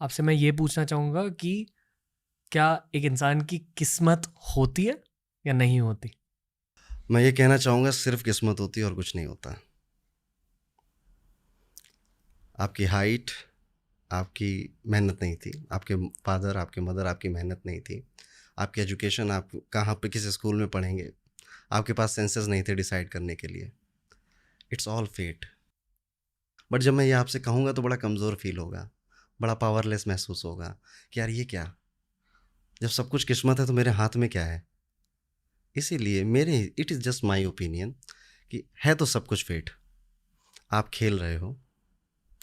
आपसे मैं ये पूछना चाहूँगा कि क्या एक इंसान की किस्मत होती है या नहीं होती? मैं ये कहना चाहूँगा सिर्फ किस्मत होती है और कुछ नहीं होता। आपकी हाइट, आपकी मेहनत नहीं थी, आपके फादर, आपके मदर, आपकी मेहनत नहीं थी, आपकी एजुकेशन, आप कहाँ पे किस स्कूल में पढ़ेंगे, आपके पास सेंसेस नहीं थे डिसाइड करने के लिए। It's all fate. बट जब मैं ये आपसे कहूँगा तो बड़ा कमज़ोर फील होगा, बड़ा पावरलेस महसूस होगा कि यार ये क्या, जब सब कुछ किस्मत है तो मेरे हाथ में क्या है। इसीलिए मेरे it is just my opinion कि है तो सब कुछ फेट। आप खेल रहे हो,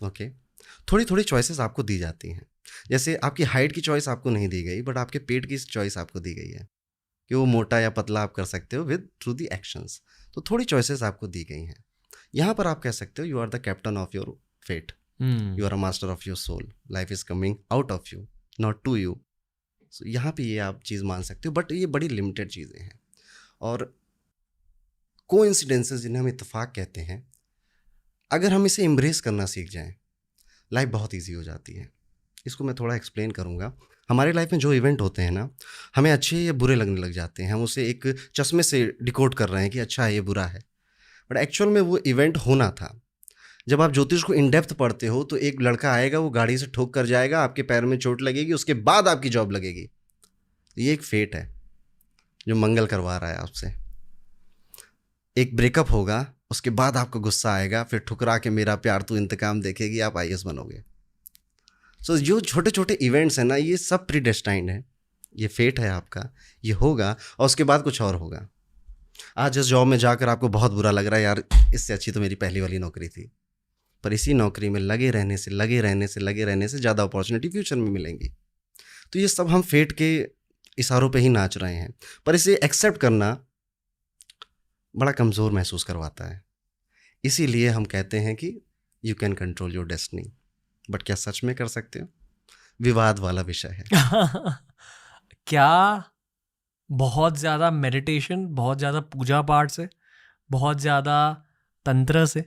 ओके। थोड़ी थोड़ी चॉइसेस आपको दी जाती हैं। जैसे आपकी हाइट की चॉइस आपको नहीं दी गई, बट आपके पेट की चॉइस आपको दी गई है कि वो मोटा या पतला आप कर सकते हो विद थ्रू दी एक्शंस। तो थोड़ी चॉइसेस आपको दी गई हैं। यहाँ पर आप कह सकते हो you are the captain of your fate, you are a master of your soul, life is coming out of you, not to you. So यहाँ पे ये आप चीज़ मान सकते हो, बट ये बड़ी लिमिटेड चीज़ें हैं। और कोइंसिडेंसेस जिन्हें हम इत्तेफाक कहते हैं, अगर हम इसे एम्ब्रेस करना सीख जाएं, लाइफ बहुत ईजी हो जाती है। इसको मैं थोड़ा एक्सप्लेन करूँगा। हमारे लाइफ में जो इवेंट होते हैं ना, हमें अच्छे या बुरे लगने लग जाते हैं। हम उसे एक चश्मे से डिकोड कर रहे हैं कि अच्छा है, ये बुरा है। बट एक्चुअल में वो इवेंट होना था। जब आप ज्योतिष को इन डेप्थ पढ़ते हो तो एक लड़का आएगा, वो गाड़ी से ठोक कर जाएगा, आपके पैर में चोट लगेगी, उसके बाद आपकी जॉब लगेगी। ये एक फेट है जो मंगल करवा रहा है आपसे। एक ब्रेकअप होगा, उसके बाद आपको गुस्सा आएगा, फिर ठुकरा के मेरा प्यार तू इंतकाम देखेगी, आप आईएएस बनोगे। सो जो छोटे छोटे इवेंट्स हैं ना, ये सब प्रीडेस्टाइंड है। ये फेट है आपका, ये होगा और उसके बाद कुछ और होगा। आज जिस जॉब में जाकर आपको बहुत बुरा लग रहा है, यार इससे अच्छी तो मेरी पहली वाली नौकरी थी, पर इसी नौकरी में लगे रहने से ज़्यादा अपॉर्चुनिटी फ्यूचर में मिलेंगी। तो ये सब हम फेट के इशारों पे ही नाच रहे हैं, पर इसे एक्सेप्ट करना बड़ा कमज़ोर महसूस करवाता है। इसीलिए हम कहते हैं कि you can control your destiny. But क्या सच में कर सकते हो? विवाद वाला विषय है। क्या बहुत ज़्यादा मेडिटेशन, बहुत ज़्यादा पूजा पाठ से, बहुत ज़्यादा तंत्र से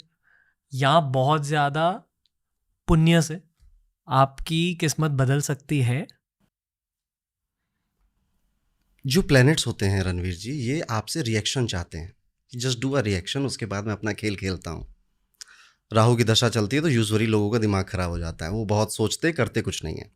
या बहुत ज़्यादा पुण्य से आपकी किस्मत बदल सकती है? जो प्लैनेट्स होते हैं रणवीर जी, ये आपसे रिएक्शन चाहते हैं। जस्ट डू अ रिएक्शन, उसके बाद मैं अपना खेल खेलता हूँ। राहु की दशा चलती है तो यूजुअली लोगों का दिमाग खराब हो जाता है, वो बहुत सोचते करते कुछ नहीं है।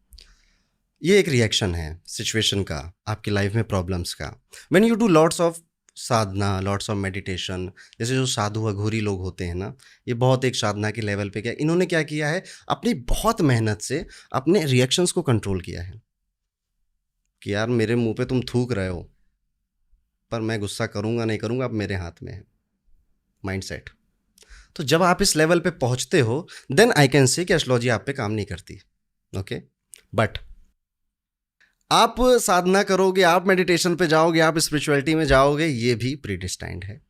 ये एक रिएक्शन है सिचुएशन का, आपकी लाइफ में प्रॉब्लम्स का। When you do lots of Sadhana, lots of meditation, जैसे जो साधु अघोरी लोग होते हैं ना, ये बहुत एक साधना के लेवल पे क्या इन्होंने क्या किया है, अपनी बहुत मेहनत से अपने रिएक्शंस को कंट्रोल किया है कि यार मेरे मुंह पे तुम थूक रहे हो, पर मैं गुस्सा करूंगा नहीं करूंगा अब मेरे हाथ में है। माइंडसेट। तो जब आप इस लेवल पे पहुंचते हो, देन आई कैन से कि एस्ट्रोलॉजी आप पे काम नहीं करती। ओके। बट आप साधना करोगे, आप मेडिटेशन पे जाओगे, आप स्पिरिचुअलिटी में जाओगे, ये भी प्रीडिस्टाइंड है।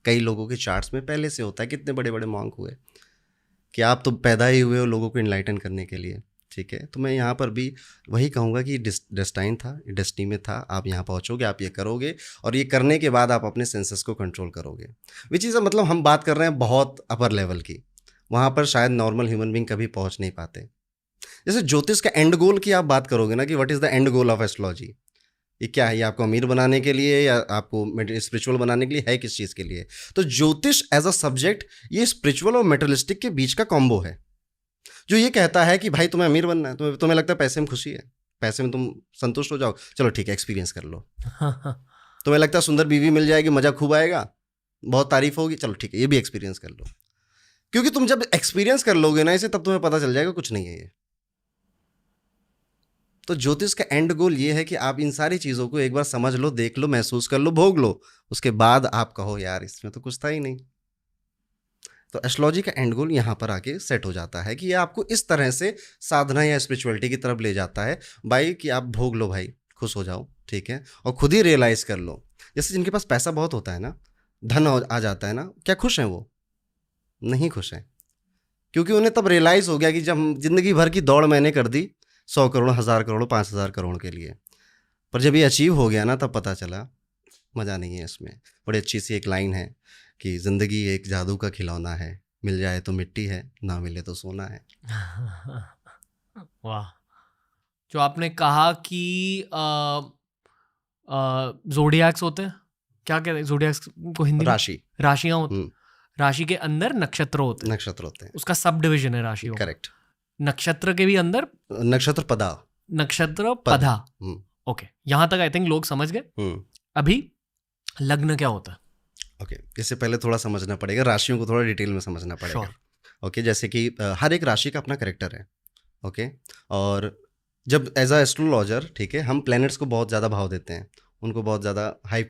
कई लोगों के चार्ट्स में पहले से होता है। कितने बड़े बड़े मॉन्क हुए कि आप तो पैदा ही हुए हो लोगों को इनलाइटन करने के लिए। ठीक है, तो मैं यहाँ पर भी वही कहूँगा कि डेस्टाइन था, डेस्टिनी में था, आप यहाँ पहुँचोगे, आप ये करोगे, और ये करने के बाद आप अपने सेंसेस को कंट्रोल करोगे। विच इज़ मतलब हम बात कर रहे हैं बहुत अपर लेवल की, वहाँ पर शायद नॉर्मल ह्यूमन बींग कभी पहुँच नहीं पाते। जैसे ज्योतिष का एंड गोल की आप बात करोगे ना कि what is the end goal of astrology, ये क्या है, ये आपको अमीर बनाने के लिए या आपको स्पिरिचुअल बनाने के लिए है, किस चीज़ के लिए? तो ज्योतिष एज अ सब्जेक्ट ये स्पिरिचुअल और मेटलिस्टिक के बीच का कॉम्बो है, जो ये कहता है कि भाई तुम्हें अमीर बनना है, तुम्हें लगता है पैसे में खुशी है, पैसे में तुम संतुष्ट हो जाओ, चलो ठीक है एक्सपीरियंस कर लो। तुम्हें लगता है सुंदर बीवी मिल जाएगी, मजा खूब आएगा, बहुत तारीफ होगी, चलो ठीक है ये भी एक्सपीरियंस कर लो। क्योंकि तुम जब एक्सपीरियंस कर लोगे ना इसे, तब तुम्हें पता चल जाएगा कुछ नहीं है ये। तो ज्योतिष का एंड गोल ये है कि आप इन सारी चीज़ों को एक बार समझ लो, देख लो, महसूस कर लो, भोग लो, उसके बाद आप कहो यार इसमें तो कुछ था ही नहीं। तो एस्ट्रोलॉजी का एंड गोल यहाँ पर आके सेट हो जाता है कि ये आपको इस तरह से साधना या स्पिरिचुअलिटी की तरफ ले जाता है भाई, कि आप भोग लो भाई, खुश हो जाओ, ठीक है, और खुद ही रियलाइज़ कर लो। जैसे जिनके पास पैसा बहुत होता है ना, धन आ जाता है ना, क्या खुश हैं वो? नहीं खुश हैं। क्योंकि उन्हें तब रियलाइज़ हो गया कि जब ज़िंदगी भर की दौड़ मैंने कर दी 100 करोड़, 1000 करोड़, 5000 करोड़ के लिए, पर जब ये अचीव हो गया ना, तब पता चला मज़ा नहीं है इसमें। बड़ी अच्छी सी एक लाइन है कि ज़िंदगी एक जादू का खिलौना है, मिल जाए तो मिट्टी है, ना मिले तो सोना है। वाह! जो आपने कहा कि जोडियाक्स होते हैं, क्या कहते हैं जोडियाक्स को हिंदी में? राशि। राशियां होती, हम्म, राशि के अंदर नक्षत्र होते हैं, नक्षत्र होते हैं। उसका सब डिविजन है राशियों का। करेक्ट। नक्षत्र के भी अंदर नक्षत्र पदा। नक्षत्र पद। पदा। हम्म, ओके, यहाँ तक आई थिंक लोग समझ गए। हम्म, अभी लग्न क्या होता है? ओके। इससे पहले थोड़ा समझना पड़ेगा, राशियों को थोड़ा डिटेल में समझना पड़ेगा। श्योर। ओके, जैसे कि हर एक राशि का अपना करेक्टर है। ओके, और जब एज अ एस्ट्रोलॉजर, ठीक है, हम प्लैनेट्स को बहुत ज़्यादा भाव देते हैं, उनको बहुत ज़्यादा हाई